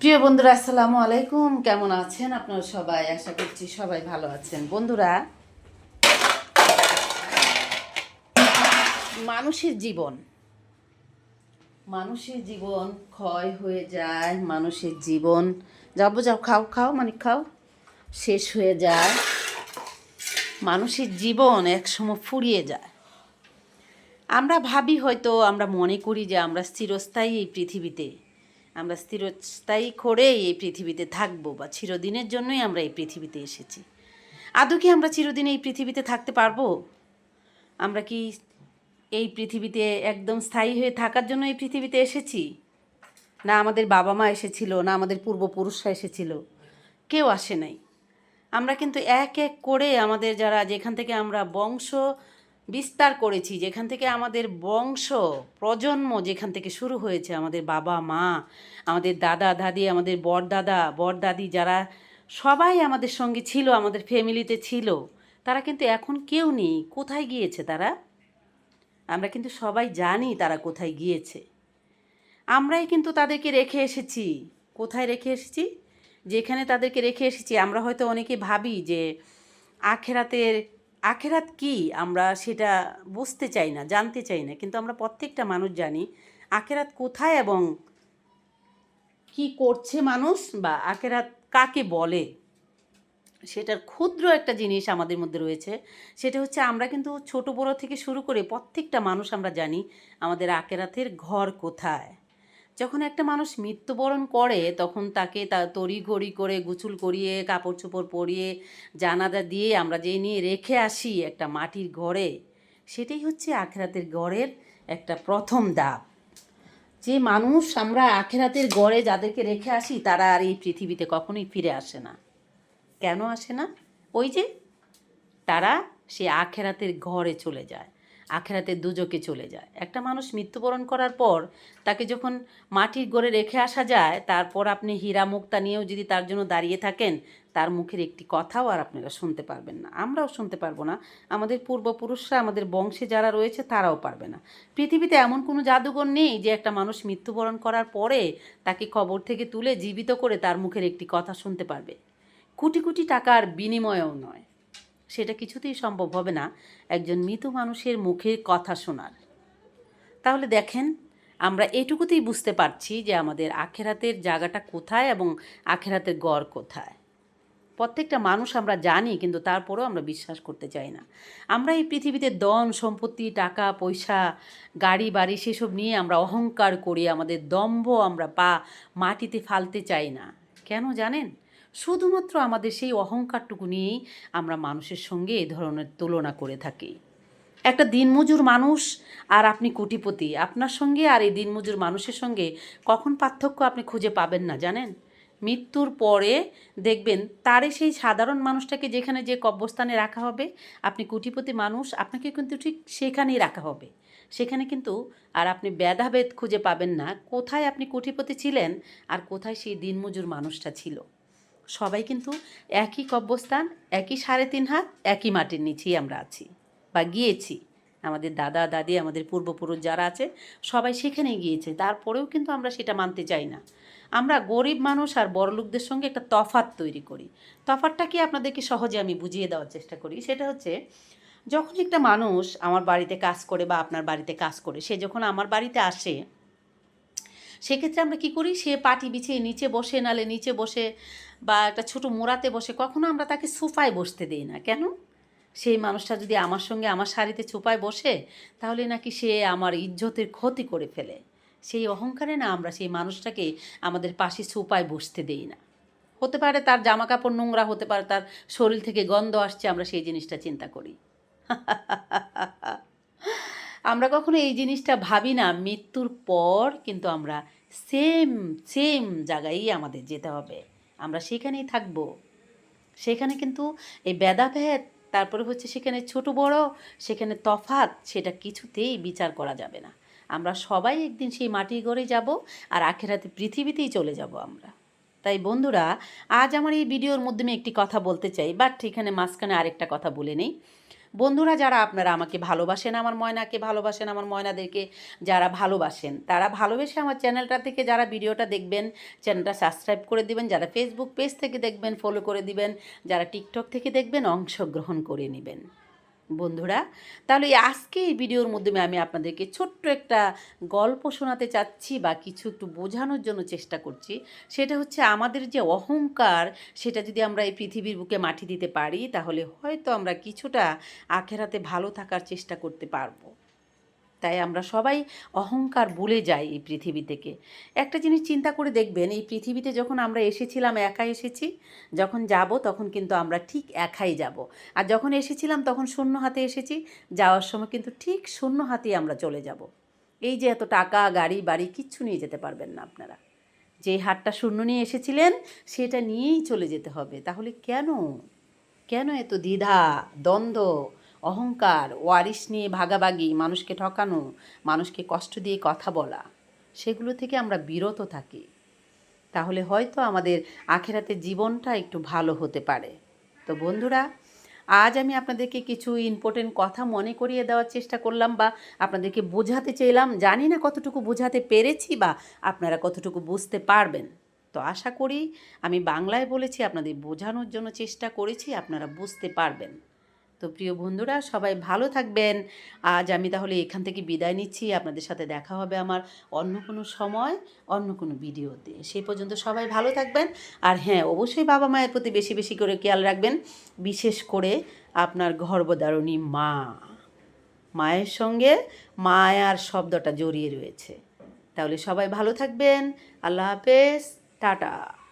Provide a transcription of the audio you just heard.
প্রিয় বন্ধুরা, আসসালামু আলাইকুম। কেমন আছেন আপনারা সবাই? আশা করছি সবাই ভালো আছেন। বন্ধুরা, মানুষের জীবন মানুষের জীবন ক্ষয় হয়ে যায়। মানুষের জীবন যাও খাও খাও মানে খাও শেষ হয়ে যায়। মানুষের জীবন একসময় ফুরিয়ে যায়। আমরা ভাবি, হয়তো আমরা মনে করি যে আমরা চিরস্থায়ী এই পৃথিবীতে, আমরা চিরস্থায়ী করেই এই পৃথিবীতে থাকবো, বা চিরদিনের জন্যই আমরা এই পৃথিবীতে এসেছি। আদৌ কি আমরা চিরদিন এই পৃথিবীতে থাকতে পারবো? আমরা কি এই পৃথিবীতে একদম স্থায়ী হয়ে থাকার জন্য এই পৃথিবীতে এসেছি? না আমাদের বাবা মা এসেছিল, না আমাদের পূর্বপুরুষরা এসেছিল, কেউ আসে নাই। আমরা কিন্তু এক এক করে আমাদের যারা যেখান থেকে আমরা বংশ বিস্তার করেছি, যেখান থেকে আমাদের বংশ প্রজন্ম যেখান থেকে শুরু হয়েছে, আমাদের বাবা মা, আমাদের দাদা দাদি, আমাদের বড়দাদা বড়দাদি, যারা সবাই আমাদের সঙ্গে ছিল, আমাদের ফ্যামিলিতে ছিল, তারা কিন্তু এখন কেউ নেই। কোথায় গিয়েছে তারা? আমরা কিন্তু সবাই জানি তারা কোথায় গিয়েছে। আমরাই কিন্তু তাদেরকে রেখে এসেছি। কোথায় রেখে এসেছি? যেখানে তাদেরকে রেখে এসেছি, আমরা হয়তো অনেকে ভাবি যে আখেরাত কি, আমরা সেটা বুঝতে চাই না, জানতে চাই না। কিন্তু আমরা প্রত্যেকটা মানুষ জানি আখেরাত কোথায় এবং কি করছে মানুষ, বা আখেরাত কাকে বলে। সেটার ক্ষুদ্র একটা জিনিস আমাদের মধ্যে রয়েছে। সেটা হচ্ছে, আমরা কিন্তু ছোট বড় থেকে শুরু করে প্রত্যেকটা মানুষ আমরা জানি আমাদের আখেরাতের ঘর কোথায়। যখন একটা মানুষ মৃত্যুবরণ করে, তখন তাকে তড়িঘড়ি করে গোসল করিয়ে কাপড় চোপড় পরিয়ে জানাজা দিয়ে আমরা যে নিয়ে রেখে আসি একটা মাটির ঘরে, সেটাই হচ্ছে আখেরাতের ঘরের একটা প্রথম ধাপ। যে মানুষ আমরা আখেরাতের ঘরে যাদেরকে রেখে আসি, তারা আর এই পৃথিবীতে কখনোই ফিরে আসে না। কেন আসে না? ওই যে তারা সে আখেরাতের ঘরে চলে যায়, আখেরাতের দুজকে চলে যায়। একটা মানুষ মৃত্যুবরণ করার পর তাকে যখন মাটির ঘরে রেখে আসা যায়, তারপর আপনি হীরা মুক্তা নিয়েও যদি তার জন্য দাঁড়িয়ে থাকেন, তার মুখের একটি কথাও আর আপনারা শুনতে পারবেন না, আমরাও শুনতে পারবো না, আমাদের পূর্বপুরুষরা, আমাদের বংশে যারা রয়েছে তারাও পারবে না। পৃথিবীতে এমন কোনো জাদুঘর নেই যে একটা মানুষ মৃত্যুবরণ করার পরে তাকে কবর থেকে তুলে জীবিত করে তার মুখের একটি কথা শুনতে পারবে। কোটি কোটি টাকার বিনিময়েও নয়, সেটা কিছুতেই সম্ভব হবে না একজন মৃত মানুষের মুখে কথা শোনার। তাহলে দেখেন, আমরা এটুকুতেই বুঝতে পারছি যে আমাদের আখেরাতের জায়গাটা কোথায় এবং আখেরাতের গড় কোথায়। প্রত্যেকটা মানুষ আমরা জানি, কিন্তু তারপরেও আমরা বিশ্বাস করতে চাই না। আমরা এই পৃথিবীতে ধন সম্পত্তি, টাকা পয়সা, গাড়ি বাড়ি সেসব নিয়ে আমরা অহংকার করি, আমাদের দম্ভ আমরা মাটিতে ফালতে চাই না। কেন জানেন? শুধুমাত্র আমাদের সেই অহংকারটুকু নিয়েই আমরা মানুষের সঙ্গে এই ধরনের তুলনা করে থাকি। একটা দিনমজুর মানুষ আর আপনি কোটিপতি, আপনার সঙ্গে আর এই দিনমজুর মানুষের সঙ্গে কখন পার্থক্য আপনি খুঁজে পাবেন না জানেন? মৃত্যুর পরে দেখবেন তারে সেই সাধারণ মানুষটাকে যেখানে যে কবরস্থানে রাখা হবে, আপনি কোটিপতি মানুষ, আপনাকে কিন্তু ঠিক সেখানেই রাখা হবে। সেখানে কিন্তু আর আপনি ভেদাভেদ খুঁজে পাবেন না কোথায় আপনি কোটিপতি ছিলেন আর কোথায় সেই দিনমজুর মানুষটা ছিল। সবাই কিন্তু একই কবরস্থান, একই 3.5 হাত, একই মাটির নিচেই আমরা আছি বা গিয়েছি। আমাদের দাদা দাদি, আমাদের পূর্বপুরুষ যারা আছে, সবাই সেখানেই গিয়েছে। তারপরেও কিন্তু আমরা সেটা মানতে চাই না। আমরা গরিব মানুষ আর বড়লোকদের সঙ্গে একটা তফাৎ তৈরি করি। তফাৎটা কি আপনাদেরকে সহজে আমি বুঝিয়ে দেওয়ার চেষ্টা করি। সেটা হচ্ছে, যখন একটা মানুষ আমার বাড়িতে কাজ করে বা আপনার বাড়িতে কাজ করে, সে যখন আমার বাড়িতে আসে, সেক্ষেত্রে আমরা কী করি? সে পাটি বিছিয়ে নিচে বসে, নালে নিচে বসে বা একটা ছোটো মোড়াতে বসে, কখনো আমরা তাকে সোফায় বসতে দিই না। কেন? সেই মানুষটা যদি আমার সঙ্গে আমার শাড়িতে চোপায় বসে, তাহলে নাকি সে আমার ইজ্জতের ক্ষতি করে ফেলে। সেই অহংকারে না আমরা সেই মানুষটাকে আমাদের পাশে সোফায় বসতে দেই না। হতে পারে তার জামা কাপড় নোংরা, হতে পারে তার শরীর থেকে গন্ধ আসছে, আমরা সেই জিনিসটা চিন্তা করি। আমরা কখনো এই জিনিসটা ভাবি না, মৃত্যুর পর কিন্তু আমরা সেম সেম জায়গায়ই আমাদের যেতে হবে, আমরা সেখানেই থাকব। সেখানে কিন্তু এই ভেদাভেদ, তারপরে হচ্ছে সেখানে ছোট বড়, সেখানে তফাৎ, সেটা কিছুতেই বিচার করা যাবে না। আমরা সবাই একদিন সেই মাটির ঘরে যাব আর আখেরাতে পৃথিবীতেই চলে যাব আমরা। তাই বন্ধুরা, আজ আমার এই ভিডিওর মাধ্যমে একটি কথা বলতে চাই, বাট এখানে মাঝখানে আরেকটা কথা বলে নেই। বন্ধুরা যারা আপনারা আমাকে ভালোবাসেন, আমার ময়নাকে ভালোবাসেন, আমার ময়নাদেরকে যারা ভালোবাসেন, তারা ভালোবেসে আমার চ্যানেলটা থেকে যারা ভিডিওটা দেখবেন, চ্যানেলটা সাবস্ক্রাইব করে দিবেন, যারা ফেসবুক পেজ থেকে দেখবেন ফলো করে দিবেন, যারা টিকটক থেকে দেখবেন অংশগ্রহণ করে নেবেন। বন্ধুরা, তাহলে আজকে এই ভিডিওর মাধ্যমে আমি আপনাদেরকে ছোট্ট একটা গল্প শোনাতে চাচ্ছি বা কিছু একটু বোঝানোর জন্য চেষ্টা করছি। সেটা হচ্ছে আমাদের যে অহংকার, সেটা যদি আমরা এই পৃথিবীর বুকে মাটি দিতে পারি, তাহলে হয়তো আমরা কিছুটা আখেরাতে ভালো থাকার চেষ্টা করতে পারবো। তাই আমরা সবাই অহংকার ভুলে যাই এই পৃথিবী থেকে। একটা জিনিস চিন্তা করে দেখবেন, এই পৃথিবীতে যখন আমরা এসেছিলাম একা এসেছি, যখন যাব তখন কিন্তু আমরা ঠিক একাই যাব। আর যখন এসেছিলাম তখন শূন্য হাতে এসেছি, যাওয়ার সময় কিন্তু ঠিক শূন্য হাতেই আমরা চলে যাব। এই যে এত টাকা, গাড়ি, বাড়ি কিচ্ছু নিয়ে যেতে পারবেন না আপনারা। যে হাতটা শূন্য নিয়ে এসেছিলেন সেটা নিয়েই চলে যেতে হবে। তাহলে কেন কেন এত দ্বিধা, দ্বন্দ্ব, অহংকার, ওয়ারিশ নিয়ে ভাগাভাগি, মানুষকে ঠকানো, মানুষকে কষ্ট দিয়ে কথা বলা, সেগুলো থেকে আমরা বিরত থাকি। তাহলে হয়তো আমাদের আখেরাতের জীবনটা একটু ভালো হতে পারে। তো বন্ধুরা, আজ আমি আপনাদেরকে কিছু ইম্পর্টেন্ট কথা মনে করিয়ে দেওয়ার চেষ্টা করলাম বা আপনাদেরকে বোঝাতে চাইলাম। জানি না কতটুকু বোঝাতে পেরেছি বা আপনারা কতটুকু বুঝতে পারবেন। তো আশা করি আমি বাংলায় বলেছি, আপনাদের বোঝানোর জন্য চেষ্টা করেছি, আপনারা বুঝতে পারবেন। তো প্রিয় বন্ধুরা, সবাই ভালো থাকবেন। আজ আমি তাহলে এখান থেকে বিদায় নিচ্ছি। আপনাদের সাথে দেখা হবে আমার অন্য কোনো সময়, অন্য কোনো ভিডিওতে। সেই পর্যন্ত সবাই ভালো থাকবেন। আর হ্যাঁ, অবশ্যই বাবা মায়ের প্রতি বেশি বেশি করে খেয়াল রাখবেন, বিশেষ করে আপনার গর্ভধারিণী মা। মায়ের সঙ্গে মায়ার শব্দটা জড়িয়ে রয়েছে। তাহলে সবাই ভালো থাকবেন। আল্লাহ হাফেজ, টাটা।